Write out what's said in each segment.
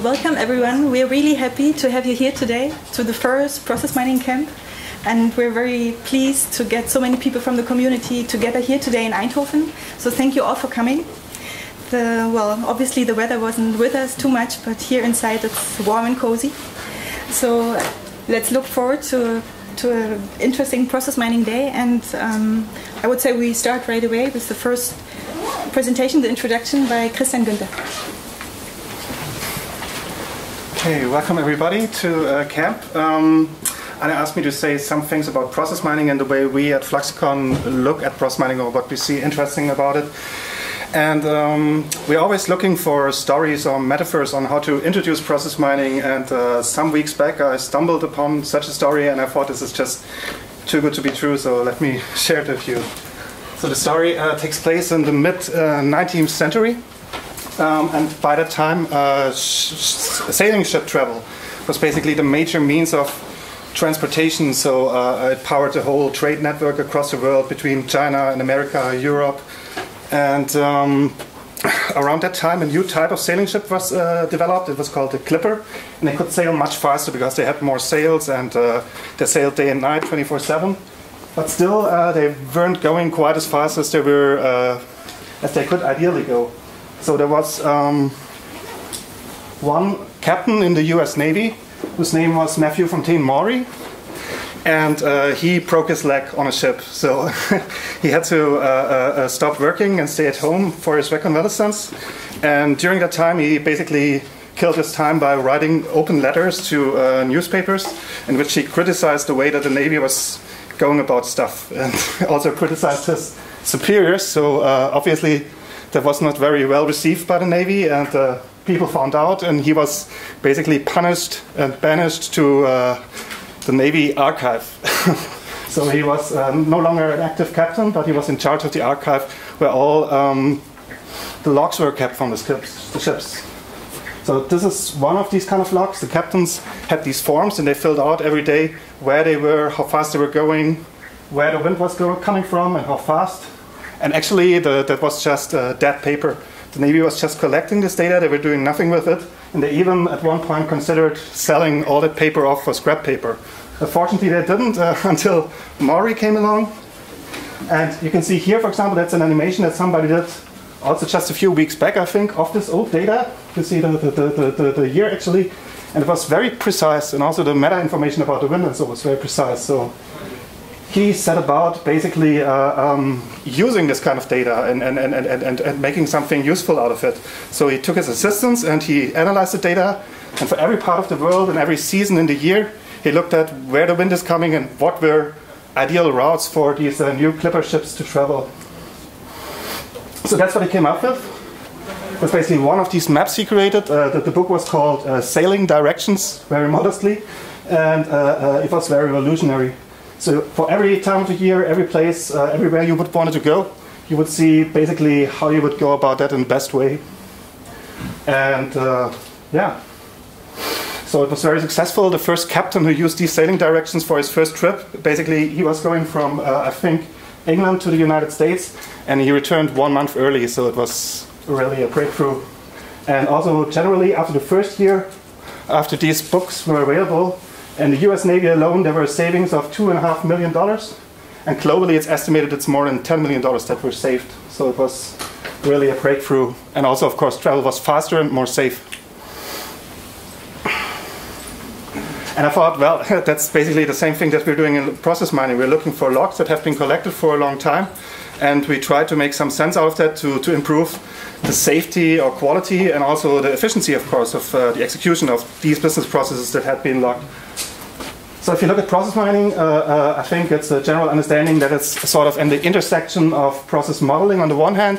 welcome everyone. We're really happy to have you here today to the first process mining camp. And we're very pleased to get so many people from the community together here today in Eindhoven. So thank you all for coming. Well, obviously the weather wasn't with us too much, but here inside it's warm and cozy. So let's look forward to an interesting process mining day. And I would say we start right away with the first presentation, the introduction by Günther. Okay, welcome everybody to camp. Anna asked me to say some things about process mining and the way we at Fluxicon look at process mining or what we see interesting about it. And we're always looking for stories or metaphors on how to introduce process mining. And some weeks back I stumbled upon such a story and I thought this is just too good to be true, so let me share it with you. So the story takes place in the mid-19th century. And by that time sailing ship travel was basically the major means of transportation, so it powered the whole trade network across the world between China and America, Europe. And around that time a new type of sailing ship was developed. It was called the clipper, and they could sail much faster because they had more sails and they sailed day and night 24/7. But still they weren't going quite as fast as they were as they could ideally go. So there was one captain in the US Navy whose name was Fontaine Maury, and he broke his leg on a ship, so he had to stop working and stay at home for his reconvalescence. And during that time he basically killed his time by writing open letters to newspapers in which he criticized the way that the Navy was going about stuff, and also criticized his superiors. So obviously that was not very well received by the Navy, and people found out, and he was basically punished and banished to the Navy archive. So he was no longer an active captain, but he was in charge of the archive where all the logs were kept from the ships. So this is one of these kind of logs. The captains had these forms and they filled out every day where they were, how fast they were going, where the wind was coming from and how fast. And actually that was just dead paper. The Navy was just collecting this data, they were doing nothing with it, and they even at one point considered selling all that paper off for scrap paper. Fortunately they didn't until Maury came along. And you can see here, for example, that's an animation that somebody did also just a few weeks back, I think, of this old data. You see the year actually, and it was very precise, and also the meta information about the wind and so was very precise. So he set about basically using this kind of data and making something useful out of it. So he took his assistants and he analyzed the data, and for every part of the world and every season in the year he looked at where the wind is coming and what were ideal routes for these new clipper ships to travel. So that's what he came up with. It was basically one of these maps he created. The book was called Sailing Directions, very modestly, and it was very revolutionary. So for every time of the year, every place, everywhere you would want to go, you would see basically how you would go about that in the best way. And yeah, so it was very successful. The first captain who used these sailing directions for his first trip, basically he was going from, I think, England to the United States, and he returned 1 month early, so it was really a breakthrough. And also generally after the first year, after these books were available, in the US Navy alone, there were savings of $2.5 million. And globally, it's estimated it's more than $10 million that were saved. So it was really a breakthrough. And also, of course, travel was faster and more safe. And I thought, well, that's basically the same thing that we're doing in process mining. We're looking for logs that have been collected for a long time. And we try to make some sense out of that to improve the safety or quality and also the efficiency, of course, of the execution of these business processes that had been logged. So if you look at process mining, I think it's a general understanding that it's sort of in the intersection of process modeling on the one hand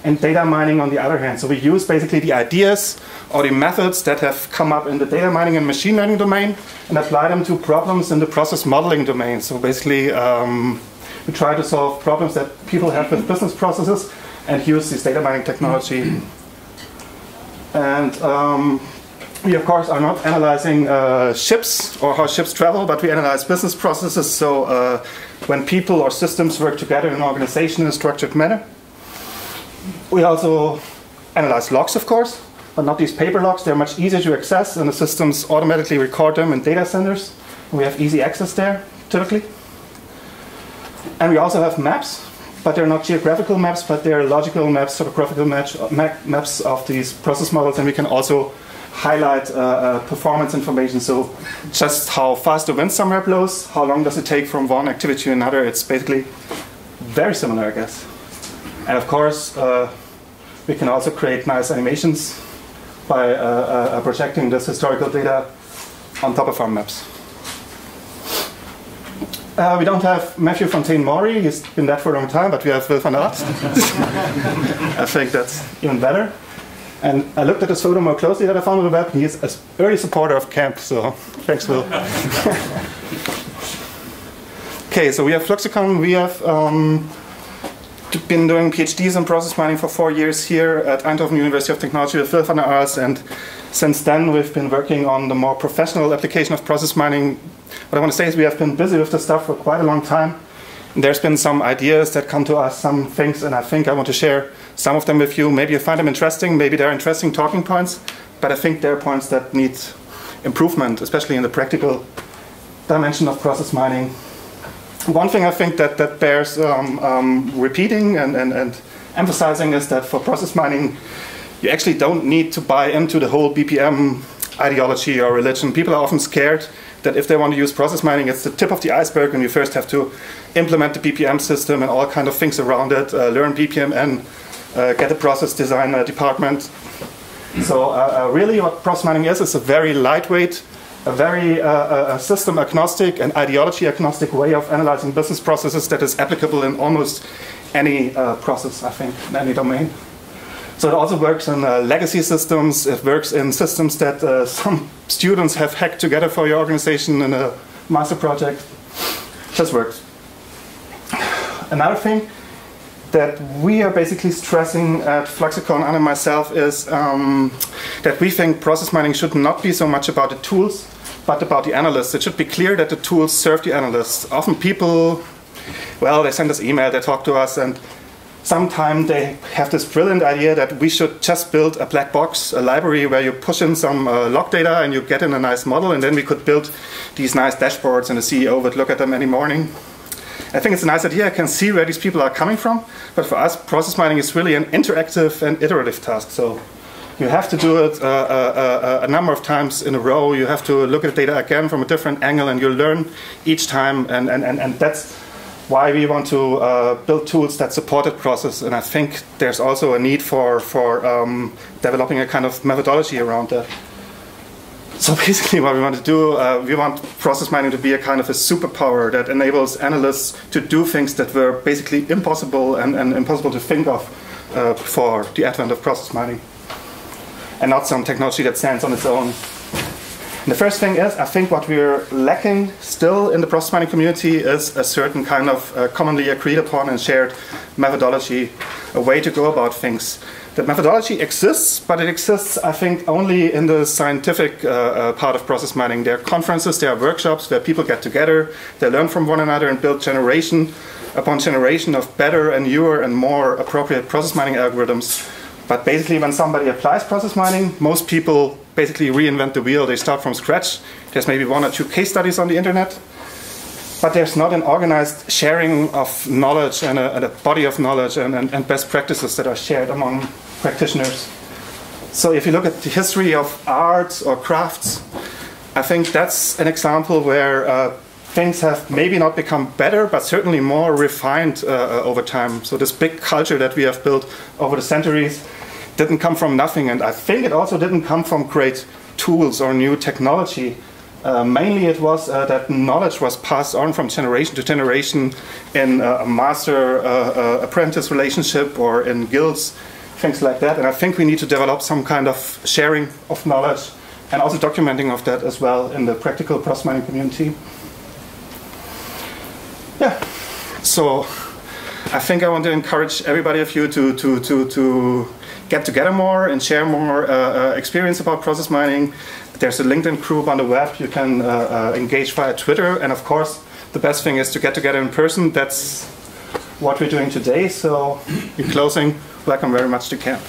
and data mining on the other hand. So we use basically the ideas or the methods that have come up in the data mining and machine learning domain and apply them to problems in the process modeling domain. So basically we try to solve problems that people have with business processes and use this data mining technology. And we, of course, are not analyzing ships or how ships travel, but we analyze business processes. So when people or systems work together in an organization in a structured manner. We also analyze logs, of course. but not these paper logs. They're much easier to access, and the systems automatically record them in data centers. We have easy access there, typically. And we also have maps, but they're not geographical maps, but they're logical maps, topographical maps of these process models, and we can also highlight performance information. So just how fast the wind somewhere blows, how long does it take from one activity to another. It's basically very similar, I guess. And of course, we can also create nice animations by projecting this historical data on top of our maps. We don't have Matthew Fontaine Maury, he's been dead for a long time, but we have Will van Aert. I think that's even better. And I looked at his photo more closely that I found on the web, and he's an early supporter of camp, so thanks, Will. Okay, so we have Fluxicon. We have been doing PhDs in process mining for 4 years here at Eindhoven University of Technology with Will van Aert, and since then we've been working on the more professional application of process mining. What I want to say is we have been busy with this stuff for quite a long time. There's been some ideas that come to us, some things, and I think I want to share some of them with you. Maybe you find them interesting, maybe they're interesting talking points, but I think they're points that need improvement, especially in the practical dimension of process mining. One thing I think that bears repeating and emphasizing is that for process mining, you actually don't need to buy into the whole BPM ideology or religion. People are often scared that if they want to use process mining, it's the tip of the iceberg, and you first have to implement the BPM system and all kind of things around it, learn BPM and get a process design department. So really what process mining is a very lightweight, a very system agnostic and ideology agnostic way of analyzing business processes that is applicable in almost any process, I think, in any domain. So it also works in legacy systems. It works in systems that some students have hacked together for your organization in a master project. It just works. Another thing that we are basically stressing at Fluxicon, Anna and myself, is that we think process mining should not be so much about the tools, but about the analysts. It should be clear that the tools serve the analysts. Often people, well, they send us email, they talk to us, and sometimes they have this brilliant idea that we should just build a black box, a library where you push in some log data and you get in a nice model, and then we could build these nice dashboards and the CEO would look at them any morning. I think it's a nice idea. I can see where these people are coming from, but for us, process mining is really an interactive and iterative task. So you have to do it a number of times in a row. You have to look at the data again from a different angle, and you learn each time, and that's why we want to build tools that support that process. And I think there's also a need for developing a kind of methodology around that. So basically what we want to do, we want process mining to be a kind of a superpower that enables analysts to do things that were basically impossible and impossible to think of before the advent of process mining, and not some technology that stands on its own. And the first thing is, I think what we're lacking still in the process mining community is a certain kind of commonly agreed upon and shared methodology, a way to go about things. That methodology exists, but it exists, I think, only in the scientific part of process mining. There are conferences, there are workshops where people get together, they learn from one another and build generation upon generation of better and newer and more appropriate process mining algorithms. But basically, when somebody applies process mining, most people basically reinvent the wheel. They start from scratch. There's maybe 1 or 2 case studies on the internet, but there's not an organized sharing of knowledge and a body of knowledge and best practices that are shared among practitioners. So if you look at the history of arts or crafts, I think that's an example where things have maybe not become better, but certainly more refined over time. So this big culture that we have built over the centuries didn't come from nothing, and I think it also didn't come from great tools or new technology. Mainly it was that knowledge was passed on from generation to generation in a master-apprentice relationship or in guilds, things like that. And I think we need to develop some kind of sharing of knowledge and also documenting of that as well in the practical process mining community. Yeah, so I think I want to encourage everybody of you to get together more and share more experience about process mining. There's a LinkedIn group on the web. You can engage via Twitter. And of course, the best thing is to get together in person. That's what we're doing today. So in closing, welcome very much to camp.